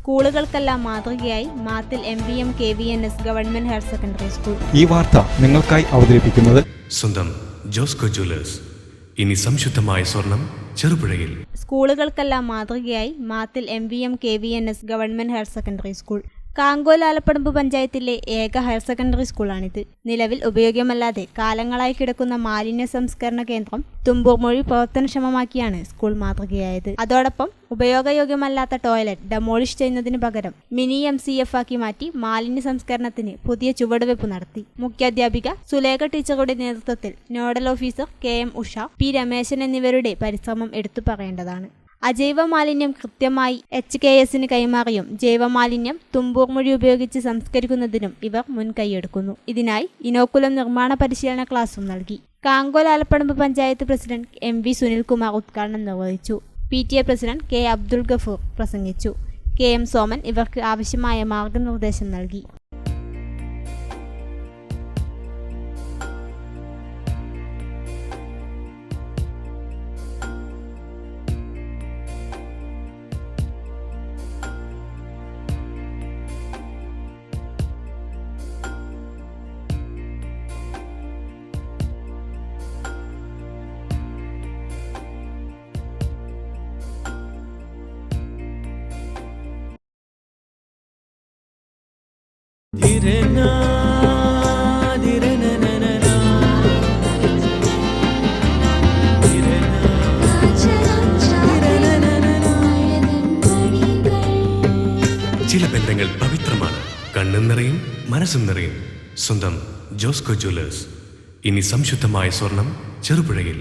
സ്കൂളുകൾക്കെല്ലാം മാതൃകയായി മാത്തിൽ MVM KVNS government higher secondary school. ഈ വാർത്ത നിങ്ങൾക്കായി അവതരിപ്പിക്കുന്നത് സ്വന്തം ജോസ്കോ ജ്വല്ലേഴ്സ്. ഇനി സംശുദ്ധമായ സ്വർണം ചെറുപുഴയിൽ. സ്കൂളുകൾക്കെല്ലാം മാതൃകയായി മാത്തിൽ MVM KVNS government higher secondary school. Kankol Alappadamba പഞ്ചായത്തിലെ ഏക ഹയർ സെക്കൻഡറി സ്കൂളാണിത്. നിലവിൽ ഉപയോഗമല്ലാതെ കാലങ്ങളായി കിടക്കുന്ന മാലിന്യ സംസ്കരണ കേന്ദ്രം തുമ്പൂർമൊഴി പ്രവർത്തനക്ഷമമാക്കിയാണ് സ്കൂൾ മാതൃകയായത്. അതോടൊപ്പം ഉപയോഗയോഗ്യമല്ലാത്ത ടോയ്ലറ്റ് ഡെമോളിഷ് ചെയ്യുന്നതിന് പകരം മിനി MCF ആക്കി മാറ്റി മാലിന്യ സംസ്കരണത്തിന് പുതിയ ചുവടുവെപ്പ് നടത്തി. മുഖ്യാധ്യാപിക സുലേഖ ടീച്ചറുടെ നേതൃത്വത്തിൽ nodal officer KM Usha, P Rameshan എന്നിവരുടെ പരിശ്രമം എടുത്തു പറയേണ്ടതാണ്. അജൈവ മാലിന്യം കൃത്യമായി HKSന് കൈമാറിയും ജൈവമാലിന്യം തുമ്പൂർമൊഴി ഉപയോഗിച്ച് സംസ്കരിക്കുന്നതിനും ഇവർ മുൻകൈയെടുക്കുന്നു. ഇതിനായി ഇനോക്കുലം നിർമ്മാണ പരിശീലന ക്ലാസും നൽകി. കാങ്കോൽ ആലപ്പടമ്പ് പഞ്ചായത്ത് പ്രസിഡന്റ് MV സുനിൽകുമാർ ഉദ്ഘാടനം നിർവഹിച്ചു. PTA president K Abdul Gafoor പ്രസംഗിച്ചു. KM സോമൻ ഇവർക്ക് ആവശ്യമായ മാർഗനിർദ്ദേശം നൽകി. ചില ബന്ധങ്ങൾ പവിത്രമാണ്. കണ്ണും നിറയും മനസ്സും നിറയും. സ്വന്തം ജോസ്കോ ജ്വല്ലേഴ്സ്. ഇനി സംശുദ്ധമായ സ്വർണം ചെറുപുഴയിൽ.